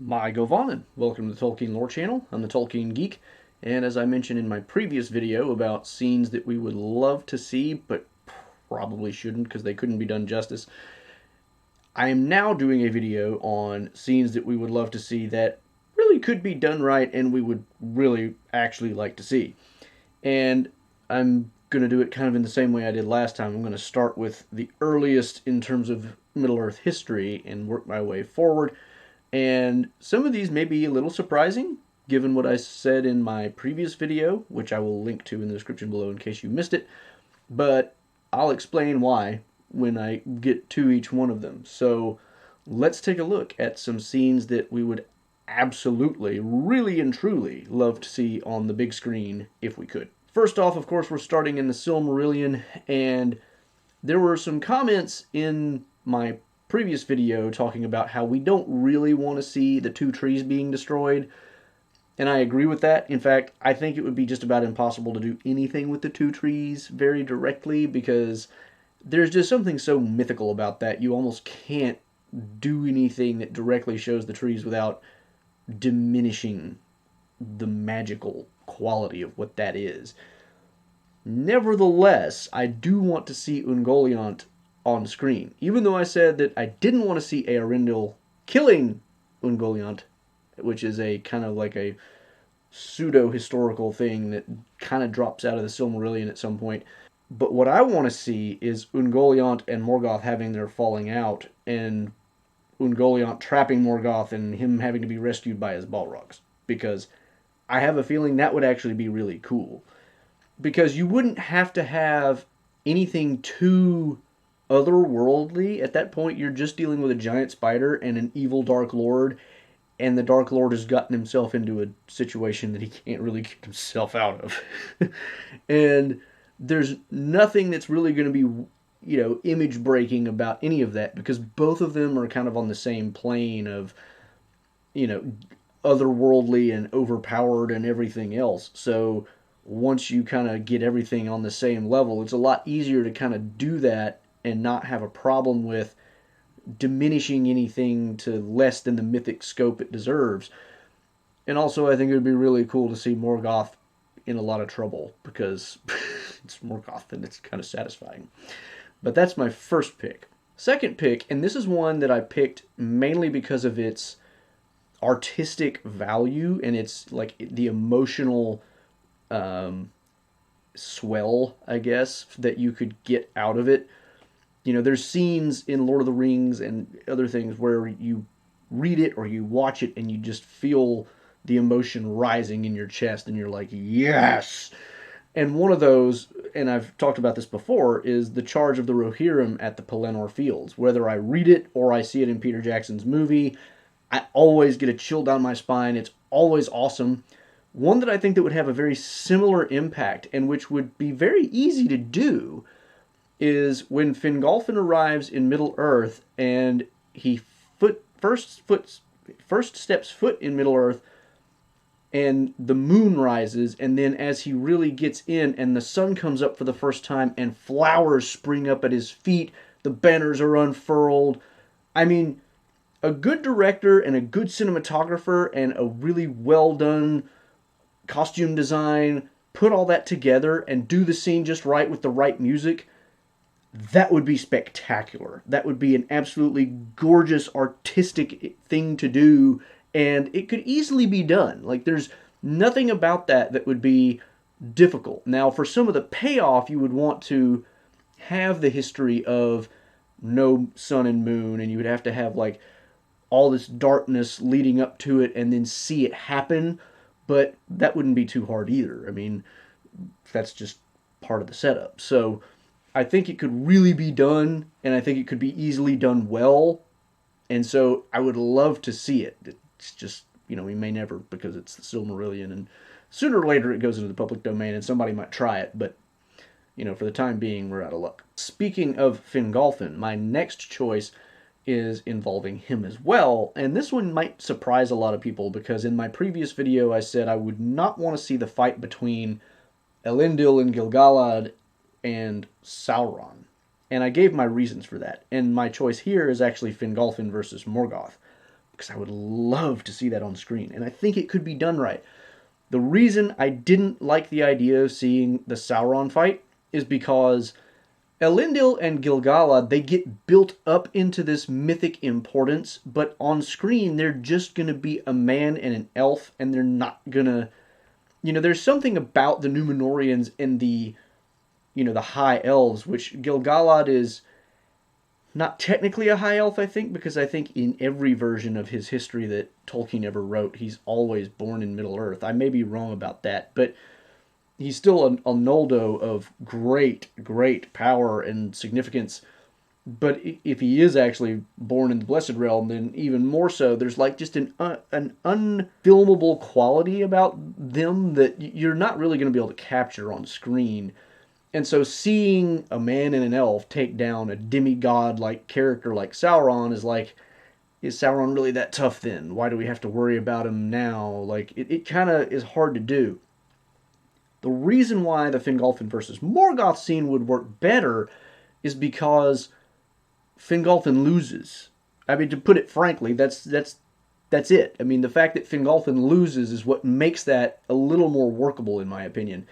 My Govanen. Welcome to the Tolkien Lore Channel. I'm the Tolkien Geek, and as I mentioned in my previous video about scenes that we would love to see, but probably shouldn't because they couldn't be done justice, I am now doing a video on scenes that we would love to see that really could be done right and we would really actually like to see. And I'm going to do it kind of in the same way I did last time. I'm going to start with the earliest in terms of Middle-earth history and work my way forward. And some of these may be a little surprising, given what I said in my previous video, which I will link to in the description below in case you missed it. But I'll explain why when I get to each one of them. So let's take a look at some scenes that we would absolutely, really and truly love to see on the big screen if we could. First off, of course, we're starting in the Silmarillion, and there were some comments in my previous video talking about how we don't really want to see the two trees being destroyed, and I agree with that. In fact, I think it would be just about impossible to do anything with the two trees very directly because there's just something so mythical about that. You almost can't do anything that directly shows the trees without diminishing the magical quality of what that is. Nevertheless, I do want to see Ungoliant on screen. Even though I said that I didn't want to see Eärendil killing Ungoliant, which is a kind of like a pseudo-historical thing that kind of drops out of the Silmarillion at some point. But what I want to see is Ungoliant and Morgoth having their falling out, and Ungoliant trapping Morgoth and him having to be rescued by his Balrogs. Because I have a feeling that would actually be really cool. Because you wouldn't have to have anything too otherworldly. At that point, you're just dealing with a giant spider and an evil Dark Lord, and the Dark Lord has gotten himself into a situation that he can't really get himself out of. And there's nothing that's really going to be, image breaking about any of that because both of them are kind of on the same plane of, otherworldly and overpowered and everything else. So once you kind of get everything on the same level, it's a lot easier to kind of do that and not have a problem with diminishing anything to less than the mythic scope it deserves. And also, I think it would be really cool to see Morgoth in a lot of trouble because it's Morgoth and it's kind of satisfying. But that's my first pick. Second pick, and this is one that I picked mainly because of its artistic value and its like the emotional swell, I guess, that you could get out of it. There's scenes in Lord of the Rings and other things where you read it or you watch it and you just feel the emotion rising in your chest and you're like, yes! And one of those, and I've talked about this before, is the charge of the Rohirrim at the Pelennor Fields. Whether I read it or I see it in Peter Jackson's movie, I always get a chill down my spine. It's always awesome. One that I think that would have a very similar impact and which would be very easy to do is when Fingolfin arrives in Middle-earth and he first steps foot in Middle-earth and the moon rises, and then as he really gets in and the sun comes up for the first time and flowers spring up at his feet, the banners are unfurled. I mean, a good director and a good cinematographer and a really well done costume design, put all that together and do the scene just right with the right music, that would be spectacular. That would be an absolutely gorgeous artistic thing to do, and it could easily be done. Like, there's nothing about that would be difficult. Now, for some of the payoff, you would want to have the history of no sun and moon, and you would have to have, like, all this darkness leading up to it and then see it happen, but that wouldn't be too hard either. I mean, that's just part of the setup. So I think it could really be done, and I think it could be easily done well, and so I would love to see it. It's just, we may never because it's the Silmarillion, and sooner or later it goes into the public domain and somebody might try it, but, for the time being, we're out of luck. Speaking of Fingolfin, my next choice is involving him as well, and this one might surprise a lot of people because in my previous video I said I would not want to see the fight between Elendil and Gil-galad and Sauron. And I gave my reasons for that. And my choice here is actually Fingolfin versus Morgoth. because I would love to see that on screen, and I think it could be done right. The reason I didn't like the idea of seeing the Sauron fight is because Elendil and Gil-galad, they get built up into this mythic importance, but on screen they're just going to be a man and an elf, and they're not going to... there's something about the Numenoreans and the high elves, which Gil-galad is not technically a high elf, I think, because I think in every version of his history that Tolkien ever wrote, he's always born in Middle-earth. I may be wrong about that, but he's still a Noldo of great, great power and significance. But if he is actually born in the Blessed Realm, then even more so, there's like just an unfilmable quality about them that you're not really going to be able to capture on screen. And so seeing a man and an elf take down a demigod-like character like Sauron is like, is Sauron really that tough then? Why do we have to worry about him now? Like, it kind of is hard to do. The reason why the Fingolfin versus Morgoth scene would work better is because Fingolfin loses. I mean, to put it frankly, that's it. I mean, the fact that Fingolfin loses is what makes that a little more workable, in my opinion.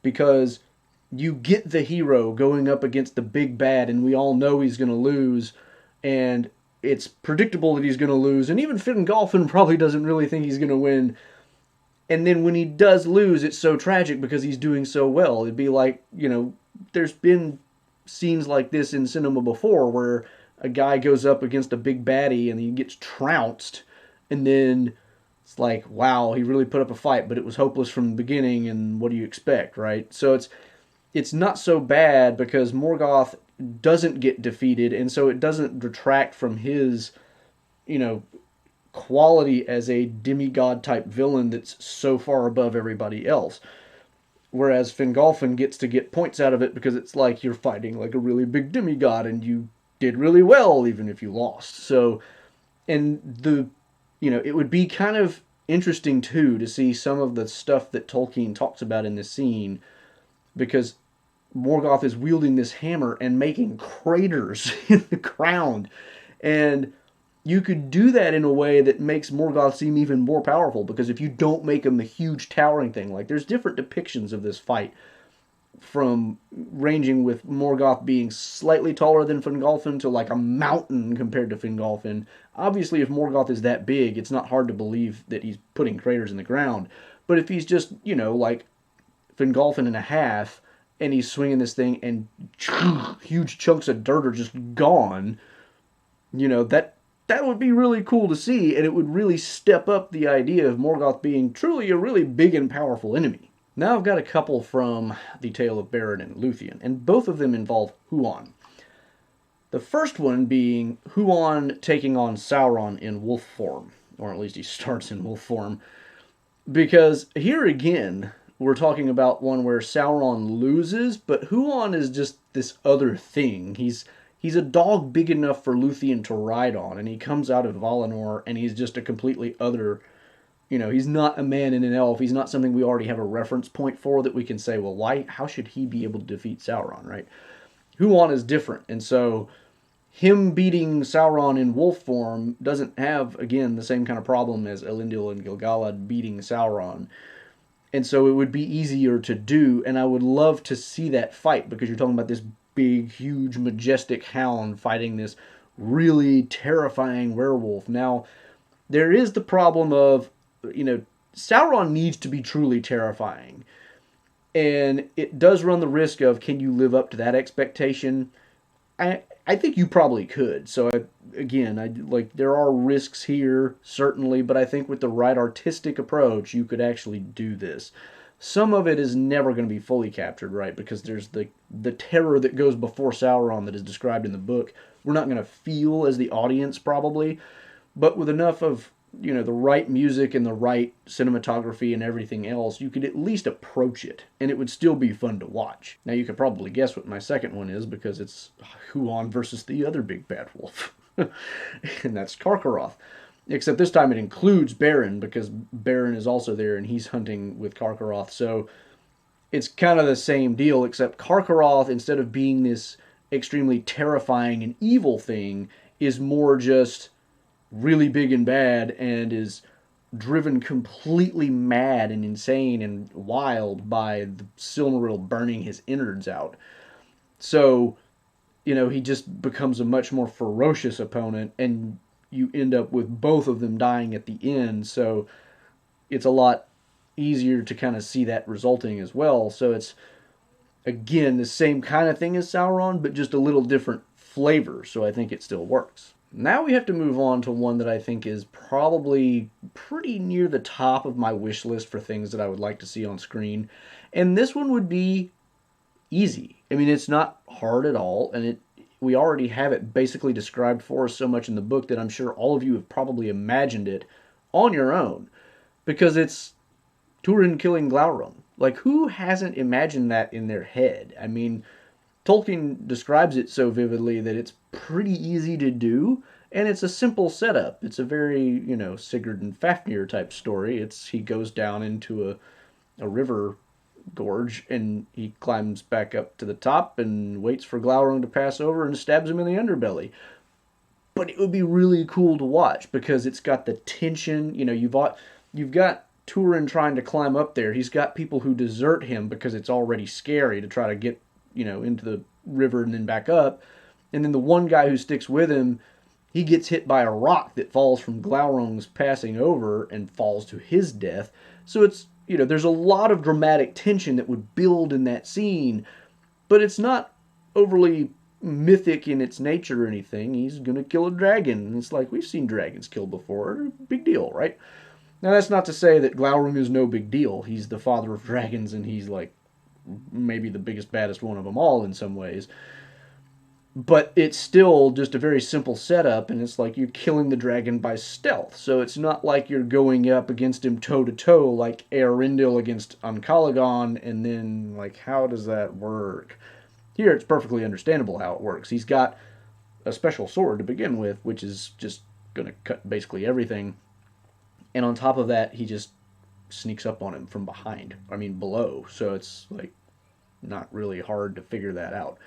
Because you get the hero going up against the big bad, and we all know he's going to lose, and it's predictable that he's going to lose, and even Fingolfin probably doesn't really think he's going to win. And then when he does lose, it's so tragic because he's doing so well. It'd be like, there's been scenes like this in cinema before where a guy goes up against a big baddie and he gets trounced, and then it's like, wow, he really put up a fight, but it was hopeless from the beginning, and what do you expect, right? So it's not so bad because Morgoth doesn't get defeated, and so it doesn't detract from his, quality as a demigod type villain that's so far above everybody else. Whereas Fingolfin gets to get points out of it because it's like you're fighting like a really big demigod and you did really well even if you lost. So, and it would be kind of interesting too to see some of the stuff that Tolkien talks about in this scene, because Morgoth is wielding this hammer and making craters in the ground, and you could do that in a way that makes Morgoth seem even more powerful, because if you don't make him a huge towering thing, like there's different depictions of this fight, from ranging with Morgoth being slightly taller than Fingolfin to like a mountain compared to Fingolfin. Obviously, if Morgoth is that big, it's not hard to believe that he's putting craters in the ground. But if he's just, like Fingolfin and a half, and he's swinging this thing and huge chunks of dirt are just gone, that would be really cool to see, and it would really step up the idea of Morgoth being truly a really big and powerful enemy. Now I've got a couple from The Tale of Beren and Luthien, and both of them involve Huan. The first one being Huan taking on Sauron in wolf form, or at least he starts in wolf form, because here again, we're talking about one where Sauron loses, but Huan is just this other thing. He's a dog big enough for Luthien to ride on, and he comes out of Valinor, and he's just a completely other... he's not a man and an elf. He's not something we already have a reference point for that we can say, well, how should he be able to defeat Sauron, right? Huan is different, and so him beating Sauron in wolf form doesn't have, again, the same kind of problem as Elendil and Gil-galad beating Sauron. And so it would be easier to do, and I would love to see that fight, because you're talking about this big, huge, majestic hound fighting this really terrifying werewolf. Now, there is the problem of, Sauron needs to be truly terrifying. And it does run the risk of, can you live up to that expectation? I think you probably could. So, there are risks here, certainly, but I think with the right artistic approach, you could actually do this. Some of it is never going to be fully captured, right? Because there's the terror that goes before Sauron that is described in the book. We're not going to feel as the audience, probably. But with enough of, the right music and the right cinematography and everything else, you could at least approach it, and it would still be fun to watch. Now, you could probably guess what my second one is, because it's Huan versus the other big bad wolf. And that's Carcharoth. Except this time it includes Beren, because Beren is also there, and he's hunting with Carcharoth. So it's kind of the same deal, except Carcharoth, instead of being this extremely terrifying and evil thing, is more just really big and bad and is driven completely mad and insane and wild by the Silmaril burning his innards out. So, he just becomes a much more ferocious opponent, and you end up with both of them dying at the end. So it's a lot easier to kind of see that resulting as well. So it's, again, the same kind of thing as Sauron, but just a little different flavor. So I think it still works. Now we have to move on to one that I think is probably pretty near the top of my wish list for things that I would like to see on screen. And this one would be easy. I mean, it's not hard at all, and we already have it basically described for us so much in the book that I'm sure all of you have probably imagined it on your own, because it's Turin killing Glaurung. Like, who hasn't imagined that in their head? I mean, Tolkien describes it so vividly that it's pretty easy to do, and it's a simple setup. It's a very, Sigurd and Fafnir type story. He goes down into a river gorge, and he climbs back up to the top and waits for Glaurung to pass over and stabs him in the underbelly. But it would be really cool to watch because it's got the tension. You've got Turin trying to climb up there. He's got people who desert him because it's already scary to try to get, into the river and then back up. And then the one guy who sticks with him, he gets hit by a rock that falls from Glaurung's passing over and falls to his death. So it's, there's a lot of dramatic tension that would build in that scene, but it's not overly mythic in its nature or anything. He's going to kill a dragon. And it's like, we've seen dragons killed before. Big deal, right? Now, that's not to say that Glaurung is no big deal. He's the father of dragons, and he's like maybe the biggest, baddest one of them all in some ways. But it's still just a very simple setup, and it's like you're killing the dragon by stealth. So it's not like you're going up against him toe-to-toe like Eärendil against Ancalagon, and then, like, how does that work? Here, it's perfectly understandable how it works. He's got a special sword to begin with, which is just going to cut basically everything. And on top of that, he just sneaks up on him from below. So it's, like, not really hard to figure that out.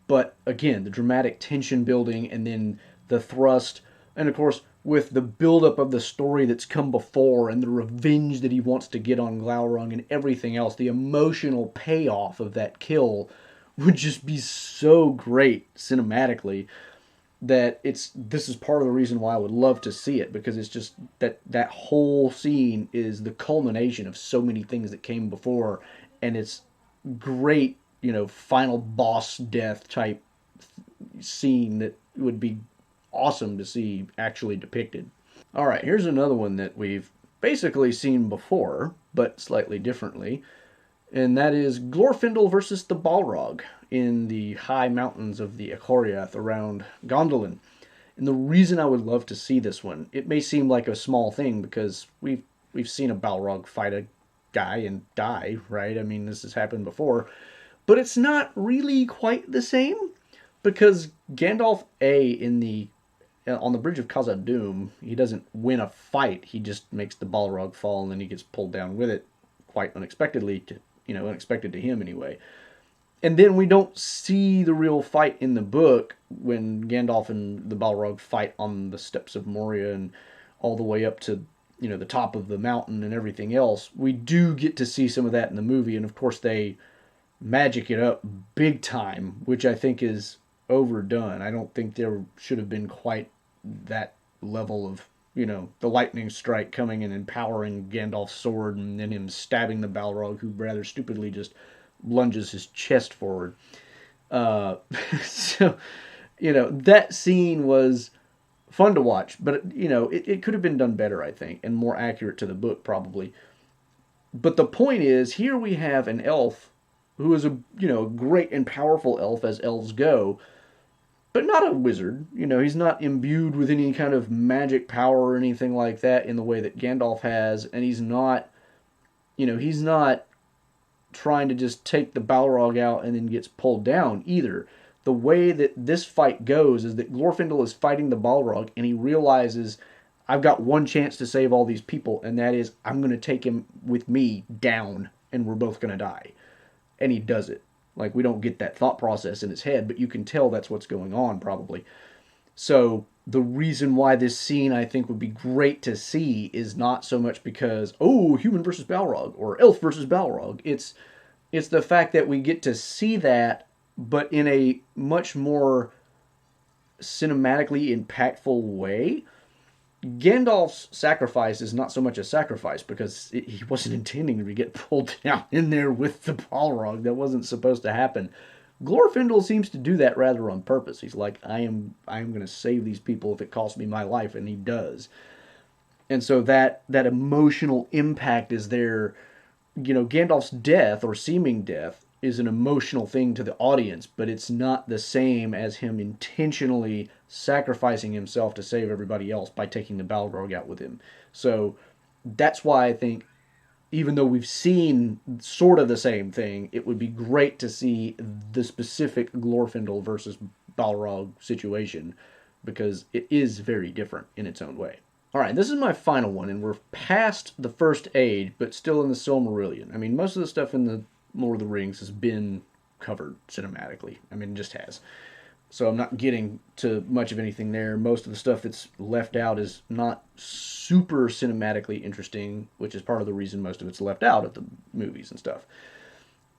But again, the dramatic tension building and then the thrust, and of course, with the buildup of the story that's come before and the revenge that he wants to get on Glaurung and everything else, the emotional payoff of that kill would just be so great cinematically that this is part of the reason why I would love to see it, because it's just that whole scene is the culmination of so many things that came before, and it's great, final boss death type scene that would be awesome to see actually depicted. All right, here's another one that we've basically seen before, but slightly differently, and that is Glorfindel versus the Balrog in the high mountains of the Echoriath around Gondolin. And the reason I would love to see this one, it may seem like a small thing because we've seen a Balrog fight a guy and die, right? I mean, this has happened before. But it's not really quite the same, because Gandalf on the bridge of Khazad-dûm, he doesn't win a fight. He just makes the Balrog fall, and then he gets pulled down with it quite unexpectedly, unexpected to him anyway. And then we don't see the real fight in the book when Gandalf and the Balrog fight on the steps of Moria and all the way up to, the top of the mountain and everything else. We do get to see some of that in the movie, and of course they magic it up big time, which I think is overdone. I don't think there should have been quite that level of, the lightning strike coming and empowering Gandalf's sword and then him stabbing the Balrog, who rather stupidly just lunges his chest forward. So, that scene was fun to watch, but, it could have been done better, I think, and more accurate to the book, probably. But the point is, here we have an elf who is a great and powerful elf as elves go, but not a wizard. He's not imbued with any kind of magic power or anything like that in the way that Gandalf has, and he's not trying to just take the Balrog out and then gets pulled down either. The way that this fight goes is that Glorfindel is fighting the Balrog, and he realizes, I've got one chance to save all these people, and that is, I'm going to take him with me down, and we're both going to die. And he does it. We don't get that thought process in his head, but you can tell that's what's going on, probably. So the reason why this scene I think would be great to see is not so much because, oh, human versus Balrog or elf versus Balrog. It's the fact that we get to see that, but in a much more cinematically impactful way. Gandalf's sacrifice is not so much a sacrifice because he wasn't intending to get pulled down in there with the Balrog. That wasn't supposed to happen. Glorfindel seems to do that rather on purpose. He's like, I am going to save these people if it costs me my life, and he does. And so that emotional impact is there. You know, Gandalf's death or seeming death is an emotional thing to the audience, but it's not the same as him intentionally sacrificing himself to save everybody else by taking the Balrog out with him. So that's why I think, even though we've seen sort of the same thing, it would be great to see the specific Glorfindel versus Balrog situation, because it is very different in its own way. All right, this is my final one, and we're past the First Age, but still in the Silmarillion. I mean, most of the stuff in the Lord of the Rings has been covered cinematically. I mean, it just has. So I'm not getting to much of anything there. Most of the stuff that's left out is not super cinematically interesting, which is part of the reason most of it's left out of the movies and stuff.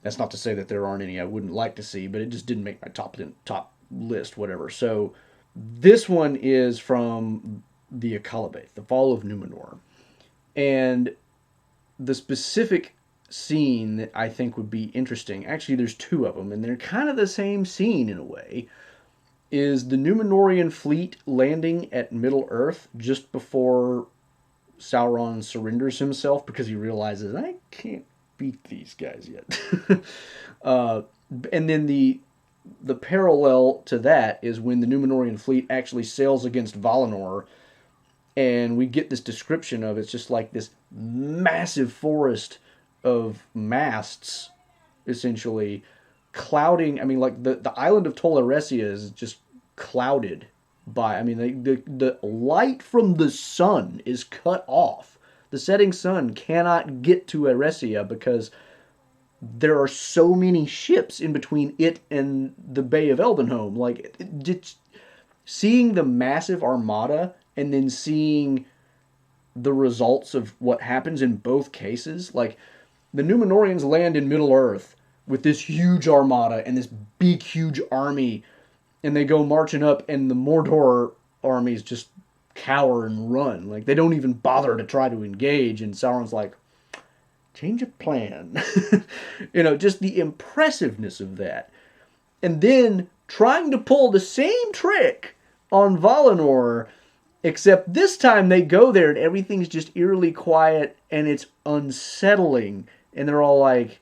That's not to say that there aren't any I wouldn't like to see, but it just didn't make my top list, whatever. So this one is from the Akalabeth, the Fall of Numenor. And the specific scene that I think would be interesting, actually there's two of them, and they're kind of the same scene in a way, is the Numenorean fleet landing at Middle-earth just before Sauron surrenders himself because he realizes, I can't beat these guys yet. And then the parallel to that is when the Numenorean fleet actually sails against Valinor, and we get this description of it's just like this massive forest of masts, essentially, clouding. I mean, like the island of Tolkien is just clouded by. I mean, the light from the sun is cut off. The setting sun cannot get to Eresia because there are so many ships in between it and the Bay of Elbenholm. Like, just seeing the massive armada and then seeing the results of what happens in both cases. Like, the Numenoreans land in Middle-earth with this huge armada and this big, huge army, and they go marching up, and the Mordor armies just cower and run. Like, they don't even bother to try to engage, and Sauron's like, change of plan. You know, just the impressiveness of that. And then trying to pull the same trick on Valinor, except this time they go there and everything's just eerily quiet and it's unsettling. And they're all like,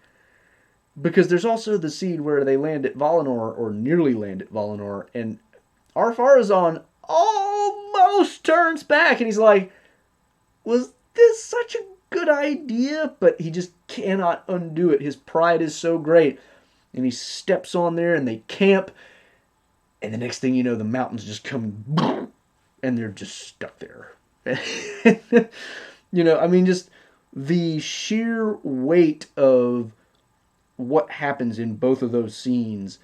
because there's also the scene where they land at Valinor, or nearly land at Valinor, and Ar-Pharazôn almost turns back and he's like, was this such a good idea? But he just cannot undo it. His pride is so great. And he steps on there and they camp. And the next thing you know, the mountains just come and they're just stuck there. You know, I mean, just the sheer weight of what happens in both of those scenes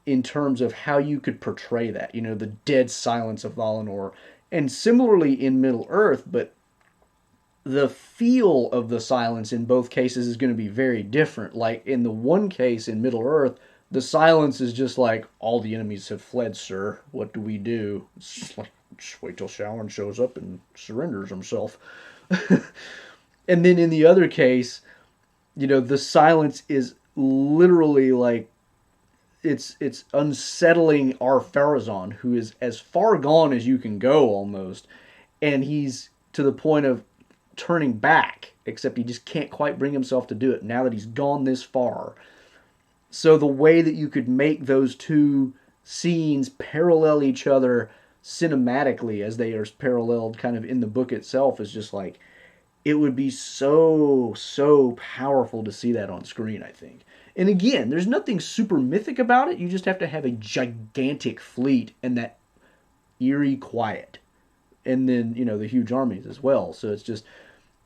in terms of how you could portray that, you know, the dead silence of Valinor. And similarly in Middle-earth, but the feel of the silence in both cases is going to be very different. Like, in the one case in Middle-earth, the silence is just like, all the enemies have fled, sir. What do we do? It's just like, just wait till Sauron shows up and surrenders himself. And then in the other case, you know, the silence is literally like, it's unsettling Ar-Pharazôn, who is as far gone as you can go almost. And he's to the point of turning back, except he just can't quite bring himself to do it now that he's gone this far. So the way that you could make those two scenes parallel each other cinematically as they are paralleled kind of in the book itself is just like, it would be so powerful to see that on screen, I think. And again, there's nothing super mythic about it. You just have to have a gigantic fleet and that eerie quiet. And then, you know, the huge armies as well. So it's just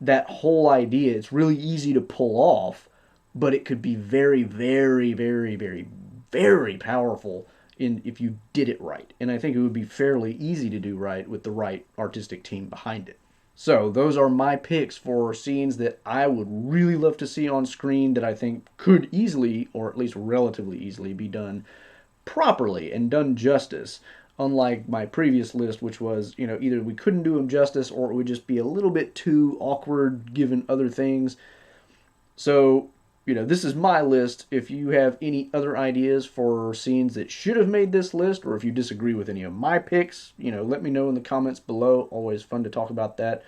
that whole idea. It's really easy to pull off, but it could be very, very, very, very, very powerful if you did it right. And I think it would be fairly easy to do right with the right artistic team behind it. So those are my picks for scenes that I would really love to see on screen that I think could easily, or at least relatively easily, be done properly and done justice. Unlike my previous list, which was, either we couldn't do them justice or it would just be a little bit too awkward given other things. So, this is my list. If you have any other ideas for scenes that should have made this list, or if you disagree with any of my picks, let me know in the comments below. Always fun to talk about that.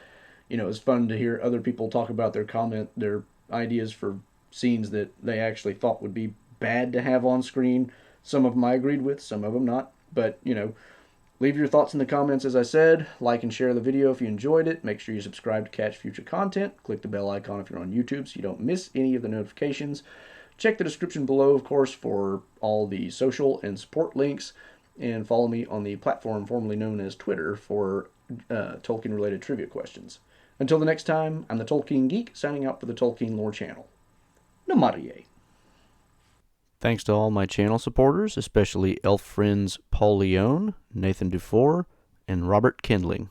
It's fun to hear other people talk about their ideas for scenes that they actually thought would be bad to have on screen. Some of them I agreed with, some of them not. But, leave your thoughts in the comments, as I said. Like and share the video if you enjoyed it. Make sure you subscribe to catch future content. Click the bell icon if you're on YouTube so you don't miss any of the notifications. Check the description below, of course, for all the social and support links. And follow me on the platform formerly known as Twitter for Tolkien-related trivia questions. Until the next time, I'm the Tolkien Geek, signing out for the Tolkien Lore channel. Numenorean. Thanks to all my channel supporters, especially elf friends Paul Leone, Nathan Dufour, and Robert Kindling.